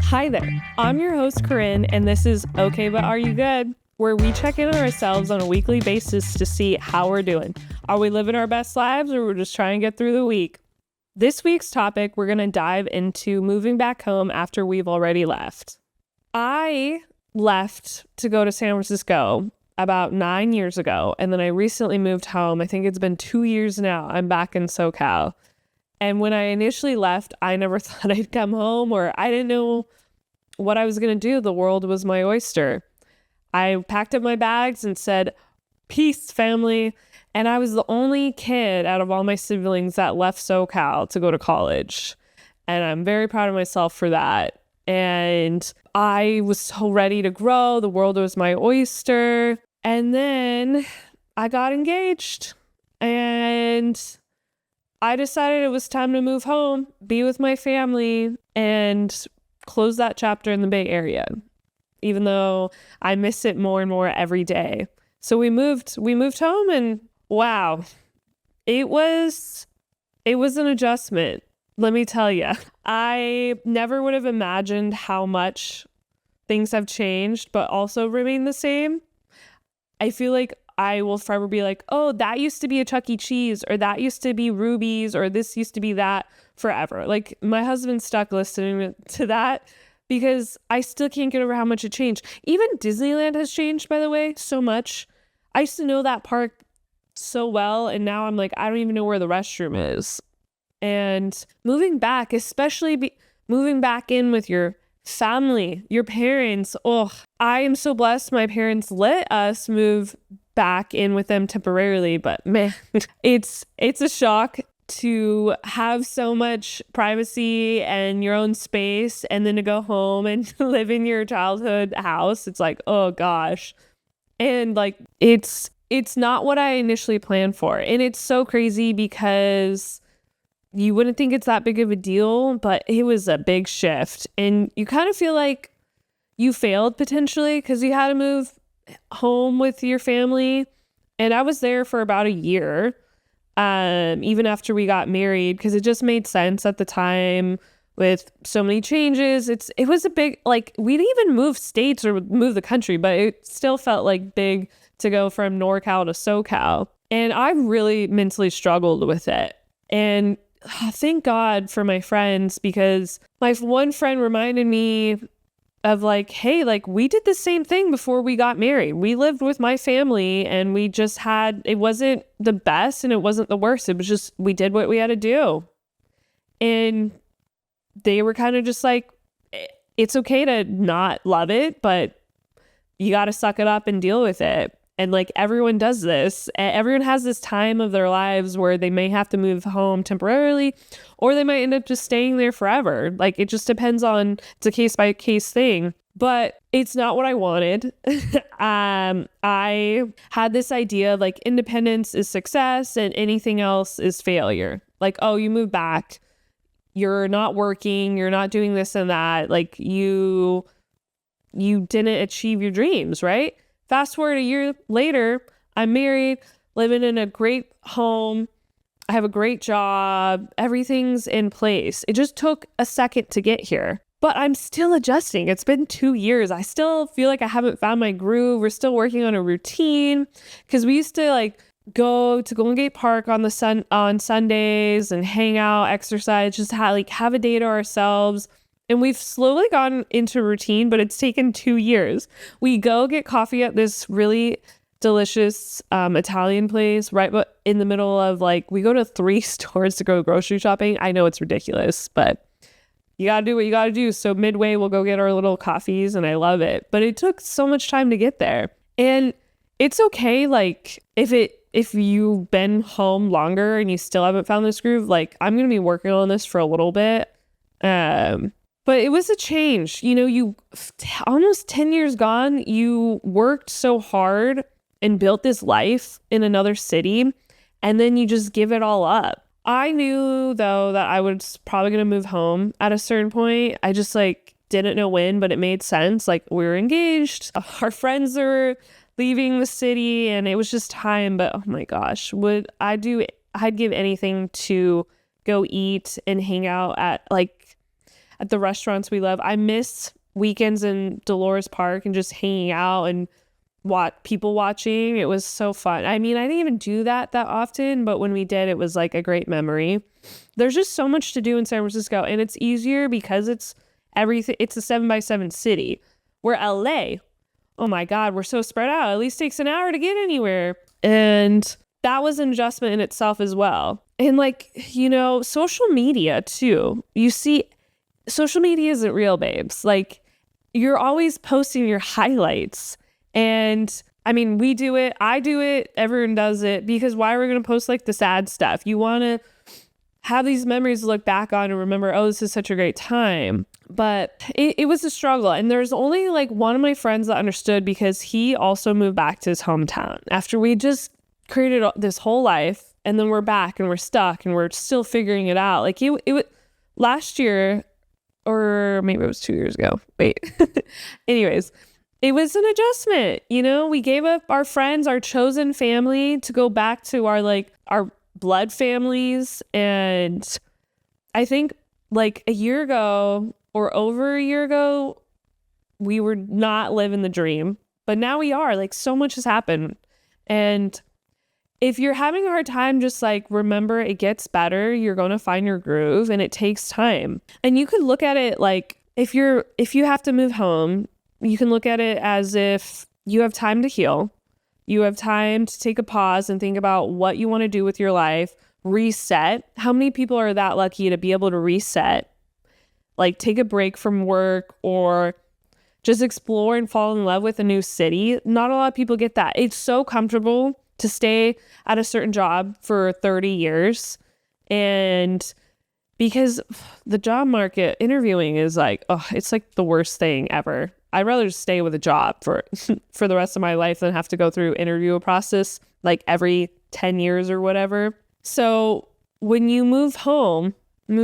Hi there, I'm your host Corinne, and this is Okay But Are You Good? Where we check in on ourselves on a weekly basis to see how we're doing. Are we living our best lives, or we're just trying to get through the week? This week's topic, we're going to dive into moving back home after we've already left. I left to go to San Francisco about 9 years ago, and then I recently moved home. I think it's been 2 years now. I'm back in SoCal. And when I initially left, I never thought I'd come home, or I didn't know what I was going to do. The world was my oyster. I packed up my bags and said, peace, family. And I was the only kid out of all my siblings that left SoCal to go to college. And I'm very proud of myself for that. And I was so ready to grow. The world was my oyster. And then I got engaged. And I decided it was time to move home, be with my family, and close that chapter in the Bay Area, even though I miss it more and more every day. So we moved home, and wow, it was an adjustment. Let me tell you, I never would have imagined how much things have changed, but also remain the same. I feel like I will forever be like, oh, that used to be a Chuck E. Cheese, or that used to be Ruby's, or this used to be that, forever. Like, my husband's stuck listening to that because I still can't get over how much it changed. Even Disneyland has changed, by the way, so much. I used to know that park so well, and now I'm like, I don't even know where the restroom is. And moving back, especially moving back in with your family, your parents. Oh, I am so blessed my parents let us move back in with them temporarily, but man, it's a shock to have so much privacy and your own space, and then to go home and live in your childhood house. It's like, oh gosh. And like, it's not what I initially planned for. And it's so crazy because you wouldn't think it's that big of a deal, but it was a big shift. And you kind of feel like you failed potentially because you had to move home with your family. And I was there for about a year, even after we got married, because it just made sense at the time with so many changes. It was a big, like, we didn't even move states or move the country, but it still felt like big to go from NorCal to SoCal. And I really mentally struggled with it. And thank God for my friends, because my one friend reminded me of like, hey, like, we did the same thing before we got married. We lived with my family, and we just it wasn't the best and it wasn't the worst. It was just, we did what we had to do. And they were kind of just like, it's okay to not love it, but you got to suck it up and deal with it. And like, everyone does this. Everyone has this time of their lives where they may have to move home temporarily, or they might end up just staying there forever. Like, it just depends on, it's a case by case thing, but it's not what I wanted. I had this idea of like, independence is success and anything else is failure. Like, oh, you move back, you're not working, you're not doing this and that. Like, you didn't achieve your dreams, right? Fast forward a year later, I'm married, living in a great home. I have a great job. Everything's in place. It just took a second to get here, but I'm still adjusting. It's been 2 years. I still feel like I haven't found my groove. We're still working on a routine, because we used to like go to Golden Gate Park on Sundays and hang out, exercise, just have a day to ourselves. And we've slowly gone into routine, but it's taken 2 years. We go get coffee at this really delicious Italian place right in the middle of, like, we go to 3 stores to go grocery shopping. I know it's ridiculous, but you got to do what you got to do. So midway, we'll go get our little coffees, and I love it. But it took so much time to get there. And it's okay, like, if you've been home longer and you still haven't found this groove, like, I'm going to be working on this for a little bit. But it was a change. You know, you almost 10 years gone, you worked so hard and built this life in another city, and then you just give it all up. I knew, though, that I was probably going to move home at a certain point. I just, like, didn't know when, but it made sense. Like, we were engaged. Our friends were leaving the city, and it was just time. But, oh, my gosh, I'd give anything to go eat and hang out at the restaurants we love. I miss weekends in Dolores Park and just hanging out and people watching. It was so fun. I mean, I didn't even do that often, but when we did, it was like a great memory. There's just so much to do in San Francisco, and it's easier because it's everything. It's a 7x7 city. Where LA, oh my God, we're so spread out. At least takes an hour to get anywhere. And that was an adjustment in itself as well. And like, social media too. You see, social media isn't real, babes. Like, you're always posting your highlights. And I mean, we do it. I do it. Everyone does it. Because why are we going to post like the sad stuff? You want to have these memories to look back on and remember, oh, this is such a great time. But it was a struggle. And there's only like one of my friends that understood, because he also moved back to his hometown after we just created this whole life. And then we're back and we're stuck and we're still figuring it out. Like it last year, or maybe it was 2 years ago. Wait. Anyways, it was an adjustment. We gave up our friends, our chosen family, to go back to our blood families. And I think like a year ago or over a year ago, we were not living the dream, but now we are. Like, so much has happened. And if you're having a hard time, just like remember, it gets better. You're going to find your groove, and it takes time. And you could look at it like, if you have to move home, you can look at it as if you have time to heal. You have time to take a pause and think about what you want to do with your life, reset. How many people are that lucky to be able to reset? Like, take a break from work or just explore and fall in love with a new city. Not a lot of people get that. It's so comfortable to stay at a certain job for 30 years. And because the job market, interviewing is like, it's like the worst thing ever. I'd rather just stay with a job for the rest of my life than have to go through interview process like every 10 years or whatever. So when you move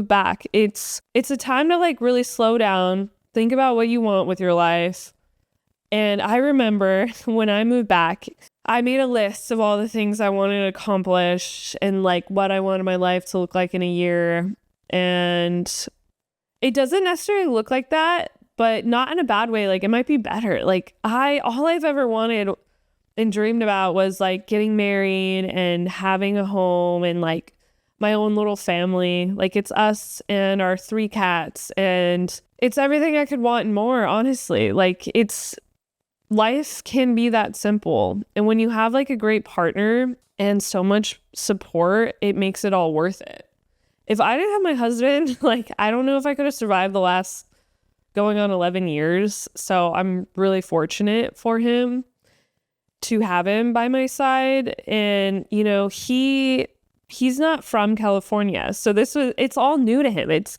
back, it's a time to like really slow down, think about what you want with your life. And I remember when I moved back, I made a list of all the things I wanted to accomplish and like what I wanted my life to look like in a year. And it doesn't necessarily look like that, but not in a bad way. Like, it might be better. Like, all I've ever wanted and dreamed about was like getting married and having a home and like my own little family. Like, it's us and our 3 cats, and it's everything I could want and more, honestly. Like, life can be that simple. And when you have like a great partner and so much support, it makes it all worth it. If I didn't have my husband, like, I don't know if I could have survived the last going on 11 years. So I'm really fortunate for him to have him by my side. And, he's not from California. So it's all new to him. It's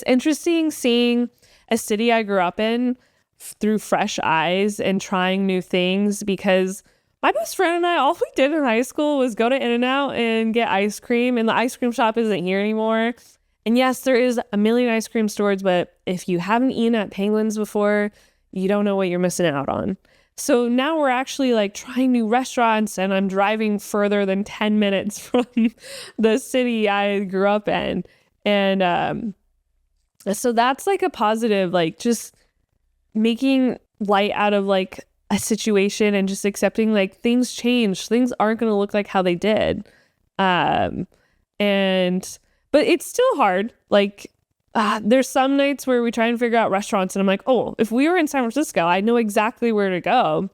interesting seeing a city I grew up in through fresh eyes and trying new things, because my best friend and I, all we did in high school was go to In-N-Out and get ice cream, and the ice cream shop isn't here anymore. And yes, there is a million ice cream stores, but if you haven't eaten at Penguins before, you don't know what you're missing out on. So now we're actually like trying new restaurants, and I'm driving further than 10 minutes from the city I grew up in. And so that's like a positive, like just making light out of like a situation and just accepting like things change. Things aren't going to look like how they did. But it's still hard. Like, there's some nights where we try and figure out restaurants, and I'm like, oh, if we were in San Francisco, I know exactly where to go,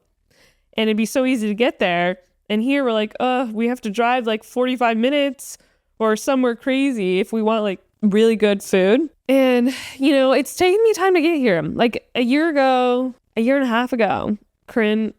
and it'd be so easy to get there. And here we're like, we have to drive like 45 minutes or somewhere crazy if we want like really good food. And, it's taken me time to get here. Like a year and a half ago, Corinne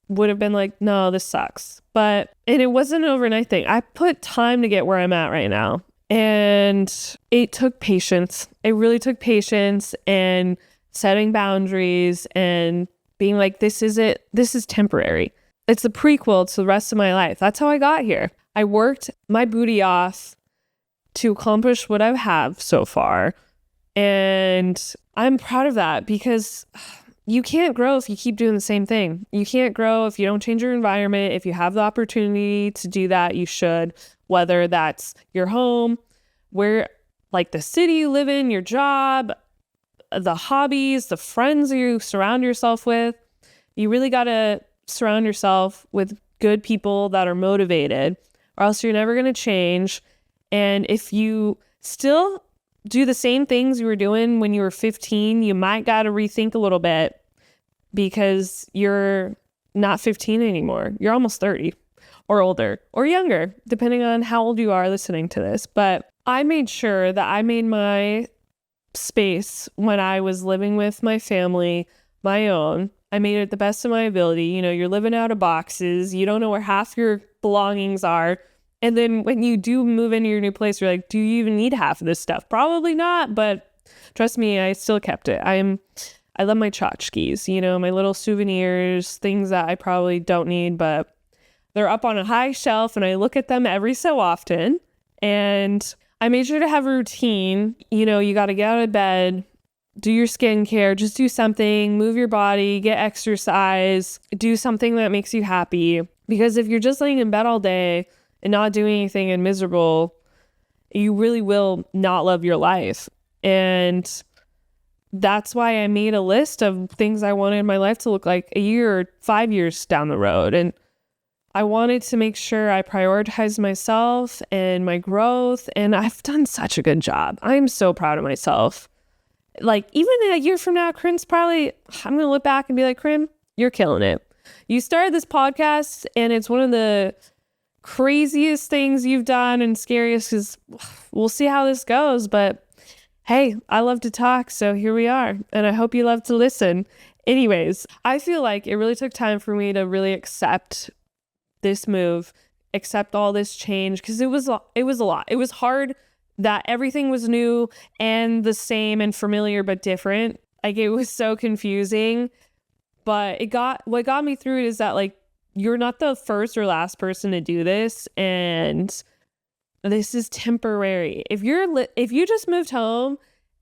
would have been like, no, this sucks. And it wasn't an overnight thing. I put time to get where I'm at right now. And it took patience. It really took patience and setting boundaries and being like, this is it. This is temporary. It's a prequel to the rest of my life. That's how I got here. I worked my booty off to accomplish what I have so far. And I'm proud of that, because you can't grow if you keep doing the same thing. You can't grow if you don't change your environment. If you have the opportunity to do that, you should, whether that's your home, where, like the city you live in, your job, the hobbies, the friends you surround yourself with. You really got to surround yourself with good people that are motivated, or else you're never going to change. And if you still do the same things you were doing when you were 15, you might got to rethink a little bit, because you're not 15 anymore. You're almost 30 or older or younger, depending on how old you are listening to this. But I made sure that I made my space when I was living with my family my own. I made it the best of my ability. You know, you're living out of boxes. You don't know where half your belongings are. And then when you do move into your new place, you're like, do you even need half of this stuff? Probably not, but trust me, I still kept it. I love my tchotchkes, you know, my little souvenirs, things that I probably don't need, but they're up on a high shelf and I look at them every so often. And I made sure to have a routine. You know, you got to get out of bed, do your skincare, just do something, move your body, get exercise, do something that makes you happy. Because if you're just laying in bed all day and not doing anything and miserable, you really will not love your life. And that's why I made a list of things I wanted my life to look like a year or 5 years down the road. And I wanted to make sure I prioritized myself and my growth. And I've done such a good job. I'm so proud of myself. Like, even a year from now, I'm going to look back and be like, Corinne, you're killing it. You started this podcast and it's one of the craziest things you've done and scariest, because we'll see how this goes. But hey, I love to talk, so here we are. And I hope you love to listen. Anyways, I feel like it really took time for me to really accept this move, accept all this change, because it was a lot. It was hard that everything was new and the same and familiar but different. Like, it was so confusing. But what got me through it is that, like, you're not the first or last person to do this, and this is temporary. If you just moved home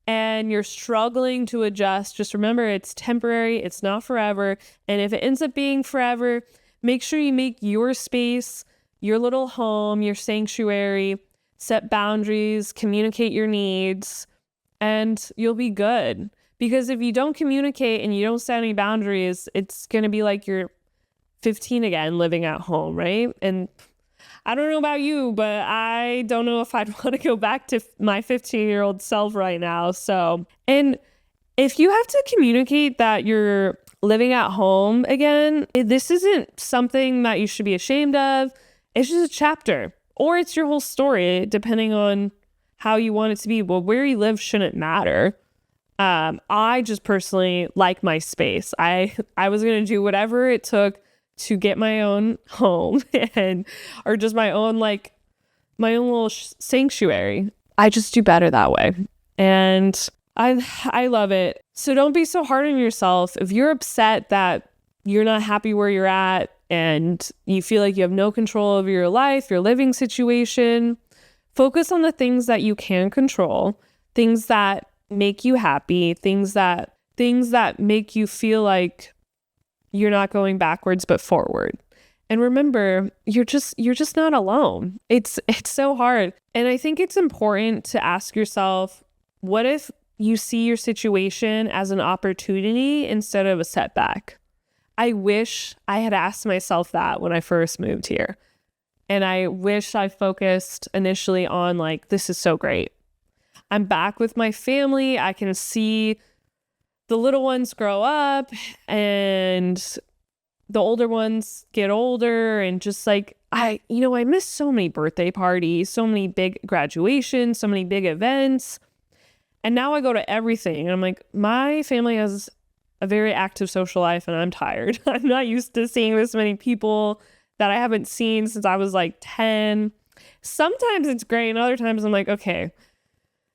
and you're struggling to adjust, just remember it's temporary. It's not forever. And if it ends up being forever, make sure you make your space, your little home, your sanctuary, set boundaries, communicate your needs, and you'll be good. Because if you don't communicate and you don't set any boundaries, it's going to be like you're 15 again, living at home, right? And I don't know about you, but I don't know if I'd want to go back to my 15-year-old self right now. So, and if you have to communicate that you're living at home again, this isn't something that you should be ashamed of. It's just a chapter, or it's your whole story, depending on how you want it to be. Well, where you live shouldn't matter. I just personally like my space. I was going to do whatever it took to get my own home or just my own little sanctuary. I just do better that way. And I love it. So don't be so hard on yourself. If you're upset that you're not happy where you're at and you feel like you have no control over your life, your living situation, focus on the things that you can control, things that make you happy, things that make you feel like you're not going backwards but forward. And remember, you're just not alone. It's so hard. And I think it's important to ask yourself, what if you see your situation as an opportunity instead of a setback? I wish I had asked myself that when I first moved here. And I wish I focused initially on, like, this is so great. I'm back with my family. I can see the little ones grow up and the older ones get older, and just like, I miss so many birthday parties, so many big graduations, so many big events. And now I go to everything. And I'm like, my family has a very active social life and I'm tired. I'm not used to seeing this many people that I haven't seen since I was like 10. Sometimes it's great, and other times I'm like, okay,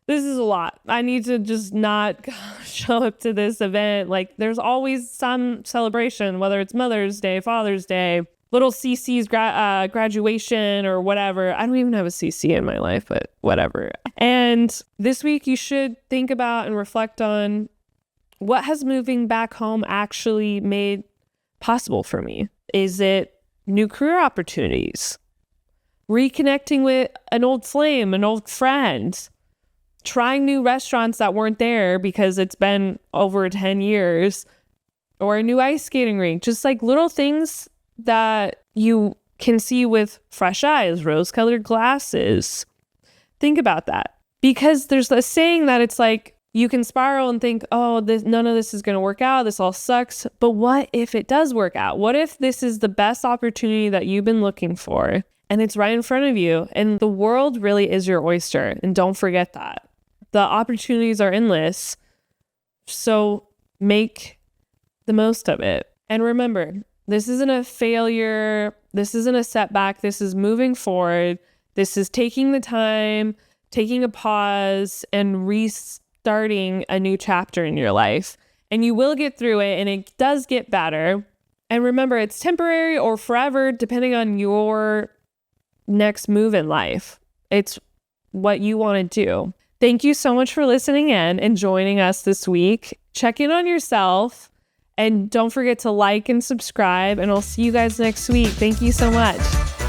this is a lot. I need to just not show up to this event. Like, there's always some celebration, whether it's Mother's Day, Father's Day, little CC's graduation or whatever. I don't even have a CC in my life, but whatever. And this week you should think about and reflect on, what has moving back home actually made possible for me? Is it new career opportunities? reconnecting with an old flame, an old friend, trying new restaurants that weren't there because it's been over 10 years, or a new ice skating rink, just like little things that you can see with fresh eyes, rose-colored glasses. Think about that. Because there's a saying that it's like, you can spiral and think, oh, none of this is going to work out. This all sucks. But what if it does work out? What if this is the best opportunity that you've been looking for and it's right in front of you, and the world really is your oyster? And don't forget that. The opportunities are endless. So make the most of it. And remember, this isn't a failure. This isn't a setback. This is moving forward. This is taking the time, taking a pause, and starting a new chapter in your life, and you will get through it, and it does get better. And remember, it's temporary or forever, depending on your next move in life. It's what you want to do. Thank you so much for listening in and joining us this week. Check in on yourself, and don't forget to like and subscribe, and I'll see you guys next week. Thank you so much.